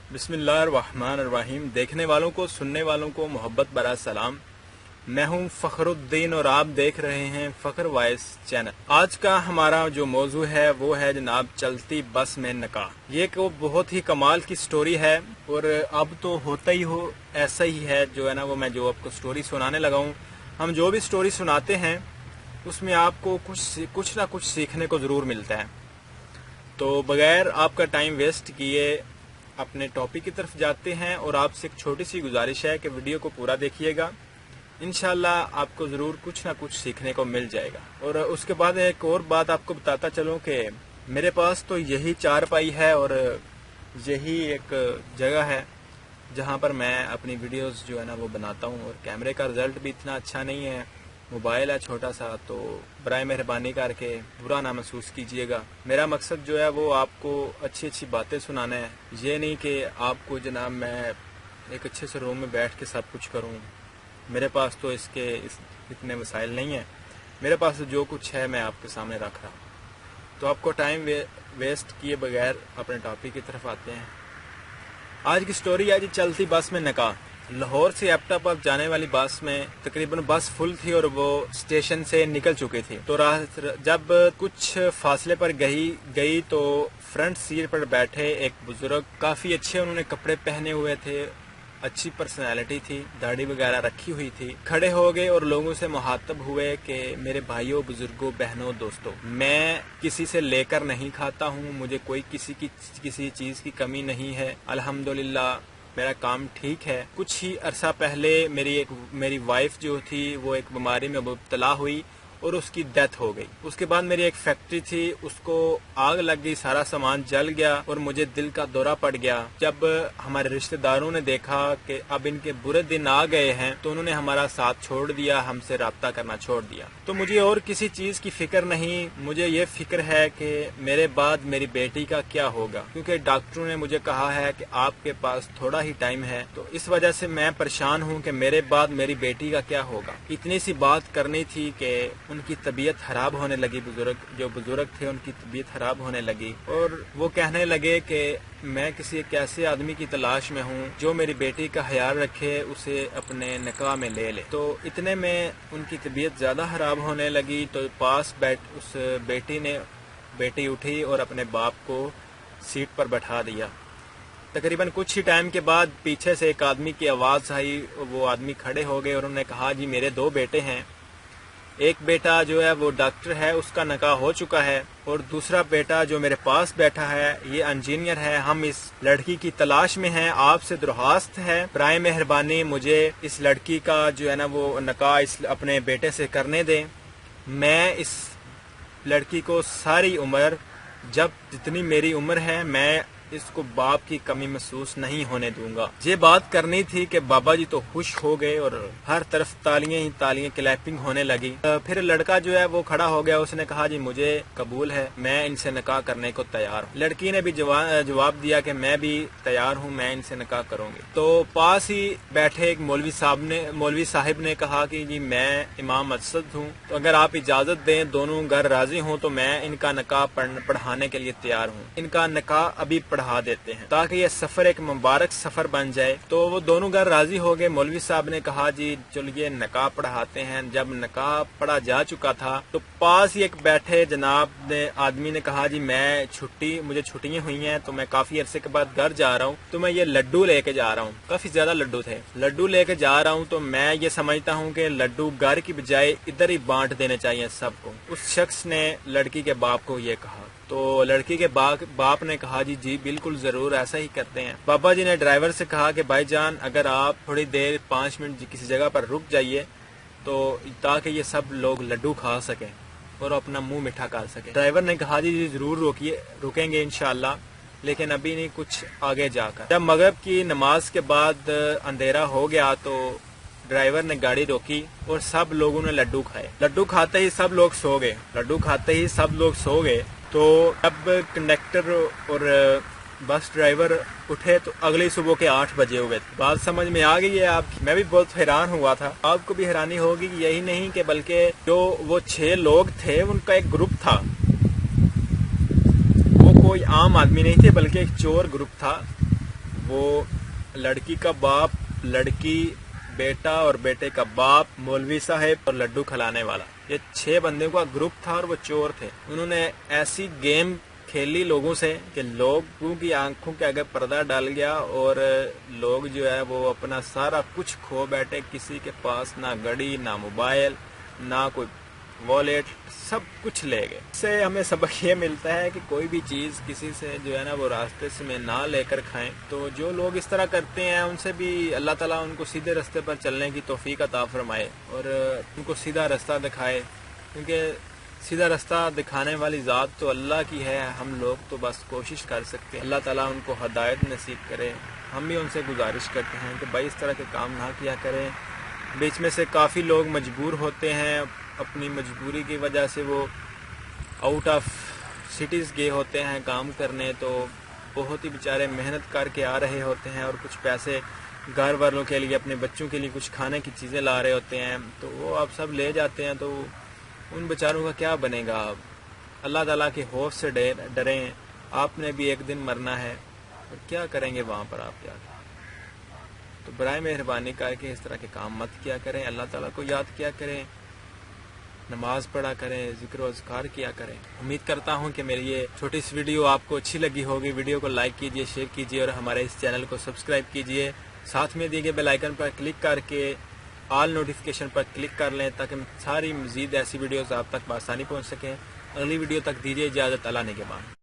बिस्मिल्लाहिर्रहमानिर्रहीम। देखने वालों को, सुनने वालों को मोहब्बत भरा सलाम। मैं हूं फखरुद्दीन और आप देख रहे हैं फखर वॉइस चैनल। आज का हमारा जो मौजू है वो है जनाब चलती बस में निकाह। ये एक बहुत ही कमाल की स्टोरी है और अब तो होता ही हो ऐसा ही है जो है ना, वो मैं जो आपको स्टोरी सुनाने लगा हूँ। हम जो भी स्टोरी सुनाते हैं उसमें आपको कुछ ना कुछ सीखने को ज़रूर मिलता है। तो बगैर आपका टाइम वेस्ट किए अपने टॉपिक की तरफ जाते हैं और आपसे एक छोटी सी गुजारिश है कि वीडियो को पूरा देखिएगा। इंशाल्लाह आपको ज़रूर कुछ ना कुछ सीखने को मिल जाएगा। और उसके बाद एक और बात आपको बताता चलूं कि मेरे पास तो यही चारपाई है और यही एक जगह है जहां पर मैं अपनी वीडियोस जो है ना वो बनाता हूं। और कैमरे का रिज़ल्ट भी इतना अच्छा नहीं है, मोबाइल है छोटा सा, तो बराए मेहरबानी करके बुरा ना महसूस कीजिएगा। मेरा मकसद जो है वो आपको अच्छी अच्छी बातें सुनाना है, ये नहीं कि आपको जनाब मैं एक अच्छे से रूम में बैठ के सब कुछ करूं। मेरे पास तो इतने वसाइल नहीं है। मेरे पास जो कुछ है मैं आपके सामने रख रहा हूँ। तो आपको टाइम वेस्ट किए बगैर अपने टॉपिक की तरफ आते हैं। आज की स्टोरी है जी चलती बस में निकाह। लाहौर से एबटाबाद जाने वाली बस में तकरीबन बस फुल थी और वो स्टेशन से निकल चुकी थी। तो जब कुछ फासले पर गई तो फ्रंट सीट पर बैठे एक बुजुर्ग, काफी अच्छे उन्होंने कपड़े पहने हुए थे, अच्छी पर्सनैलिटी थी, दाढ़ी वगैरह रखी हुई थी, खड़े हो गए और लोगों से मुखातब हुए कि मेरे भाइयों, बुजुर्गों, बहनों, दोस्तों, मैं किसी से लेकर नहीं खाता हूँ, मुझे कोई किसी चीज की कमी नहीं है, अल्हम्दुलिल्लाह मेरा काम ठीक है। कुछ ही अरसा पहले मेरी वाइफ जो थी वो एक बीमारी में मुब्तला हुई और उसकी डेथ हो गई। उसके बाद मेरी एक फैक्ट्री थी, उसको आग लग गई, सारा सामान जल गया और मुझे दिल का दौरा पड़ गया। जब हमारे रिश्तेदारों ने देखा कि अब इनके बुरे दिन आ गए हैं तो उन्होंने हमारा साथ छोड़ दिया, हमसे राब्ता करना छोड़ दिया। तो मुझे और किसी चीज की फिक्र नहीं, मुझे ये फिक्र है कि मेरे बाद मेरी बेटी का क्या होगा, क्योंकि डॉक्टरों ने मुझे कहा है कि आपके पास थोड़ा ही टाइम है। तो इस वजह से मैं परेशान हूँ कि मेरे बाद मेरी बेटी का क्या होगा। इतनी सी बात करनी थी कि उनकी तबीयत खराब होने लगी। जो बुजुर्ग थे उनकी तबीयत खराब होने लगी और वो कहने लगे कि मैं किसी एक ऐसे आदमी की तलाश में हूँ जो मेरी बेटी का ख्याल रखे, उसे अपने निकाह में ले ले। तो इतने में उनकी तबीयत ज्यादा खराब होने लगी तो पास उस बेटी उठी और अपने बाप को सीट पर बैठा दिया। तकरीबन कुछ ही टाइम के बाद पीछे से एक आदमी की आवाज आई। वो आदमी खड़े हो गए और उन्होंने कहा, जी मेरे दो बेटे हैं, एक बेटा जो है वो डॉक्टर है, उसका निकाह हो चुका है, और दूसरा बेटा जो मेरे पास बैठा है ये इंजीनियर है। हम इस लड़की की तलाश में हैं, आपसे दरख्वास्त है बराए मेहरबानी मुझे इस लड़की का जो है ना वो निकाह अपने बेटे से करने दें। मैं इस लड़की को सारी उम्र, जब जितनी मेरी उम्र है, मैं इसको बाप की कमी महसूस नहीं होने दूंगा। ये बात करनी थी कि बाबा जी तो खुश हो गए और हर तरफ तालियां ही तालियां, क्लैपिंग होने लगी। फिर लड़का जो है वो खड़ा हो गया, उसने कहा, जी मुझे कबूल है, मैं इनसे निकाह करने को तैयार हूँ। लड़की ने भी जवाब दिया कि मैं भी तैयार हूँ, मैं इनसे निकाह करूंगी। तो पास ही बैठे एक मौलवी साहिब ने कहा कि जी मैं इमाम मस्जिद हूँ, तो अगर आप इजाजत दें, दोनों घर राजी हों, तो मैं इनका निकाह पढ़ाने के लिए तैयार हूँ। इनका निकाह अभी पढ़ा देते हैं ताकि ये सफर एक मुबारक सफर बन जाए। तो वो दोनों घर राजी हो गए। मौलवी साहब ने कहा, जी चलिए निकाह पढ़ाते हैं। जब निकाह पढ़ा जा चुका था तो पास ही एक बैठे जनाब ने आदमी ने कहा, जी मुझे छुट्टियां हुई हैं तो मैं काफी अरसे के बाद घर जा रहा हूँ, तो मैं ये लड्डू लेके जा रहा हूँ। काफी ज्यादा लड्डू थे, लड्डू लेके जा रहा हूँ। तो मैं ये समझता हूँ कि लड्डू घर की बजाय इधर ही बांट देने चाहिए सबको। उस शख्स ने लड़की के बाप को ये कहा। तो लड़की के बाप ने कहा, जी बिल्कुल जरूर ऐसा ही करते हैं। बाबा जी ने ड्राइवर से कहा कि भाईजान अगर आप थोड़ी देर 5 मिनट किसी जगह पर रुक जाइए तो ताकि ये सब लोग लड्डू खा सकें और अपना मुंह मीठा कर सकें। ड्राइवर ने कहा, जी जरूर रुकेंगे इंशाल्लाह, लेकिन अभी नहीं, कुछ आगे जाकर। जब मगरिब की नमाज के बाद अंधेरा हो गया तो ड्राइवर ने गाड़ी रोकी और सब लोगों ने लड्डू खाए। लड्डू खाते ही सब लोग सो गए। तो अब कंडक्टर और बस ड्राइवर उठे तो अगली सुबह के 8 बजे हुए। बात समझ में आ गई है आप? मैं भी बहुत हैरान हुआ था, आपको भी हैरानी होगी। यही नहीं कि बल्कि जो वो 6 लोग थे उनका एक ग्रुप था, वो कोई आम आदमी नहीं थे बल्कि एक चोर ग्रुप था। وہ لڑکی کا باپ، لڑکی، بیٹا اور بیٹے کا باپ، مولوی صاحب اور لڈو کھلانے والا، یہ 6 بندوں کا گروپ تھا اور وہ چور تھے۔ انہوں نے ایسی گیم کھیلی لوگوں سے کہ لوگوں کی آنکھوں کے آگے پردہ ڈال گیا اور لوگ جو ہے وہ اپنا سارا کچھ کھو بیٹھے۔ کسی کے پاس نہ گھڑی، نہ موبائل، نہ کوئی والیٹ، سب کچھ لے گئے۔ اس سے ہمیں سبق یہ ملتا ہے کہ کوئی بھی چیز کسی سے جو ہے نا وہ راستے سے میں نہ لے کر کھائیں۔ تو جو لوگ اس طرح کرتے ہیں ان سے بھی اللہ تعالیٰ ان کو سیدھے راستے پر چلنے کی توفیق عطا فرمائے اور ان کو سیدھا راستہ دکھائے، کیونکہ سیدھا راستہ دکھانے والی ذات تو اللہ کی ہے، ہم لوگ تو بس کوشش کر سکتے ہیں۔ اللہ تعالیٰ ان کو ہدایت نصیب کرے۔ ہم بھی ان سے گزارش کرتے ہیں کہ بھائی اس طرح کے کام نہ کیا کریں۔ بیچ میں سے کافی لوگ مجبور ہوتے ہیں، اپنی مجبوری کی وجہ سے وہ آؤٹ آف سٹیز گئے ہوتے ہیں کام کرنے، تو بہت ہی بیچارے محنت کر کے آ رہے ہوتے ہیں اور کچھ پیسے گھر والوں کے لیے، اپنے بچوں کے لیے کچھ کھانے کی چیزیں لا رہے ہوتے ہیں، تو وہ آپ سب لے جاتے ہیں، تو ان بیچاروں کا کیا بنے گا؟ اللہ تعالیٰ کے خوف سے ڈریں، آپ نے بھی ایک دن مرنا ہے، اور کیا کریں گے وہاں پر آپ؟ کیا تو برائے مہربانی کر کے اس طرح کے کام مت کیا کریں، اللہ تعالیٰ کو یاد کیا کریں، نماز پڑھا کریں، ذکر و اذکار کیا کریں۔ امید کرتا ہوں کہ میری یہ چھوٹی سی ویڈیو آپ کو اچھی لگی ہوگی۔ ویڈیو کو لائک کیجئے، شیئر کیجئے اور ہمارے اس چینل کو سبسکرائب کیجئے۔ ساتھ میں دیے گئے بیل آئیکن پر کلک کر کے آل نوٹیفیکیشن پر کلک کر لیں تاکہ ساری مزید ایسی ویڈیوز آپ تک بآسانی پہنچ سکیں۔ اگلی ویڈیو تک دیجیے اجازت، اللہ نگہبان۔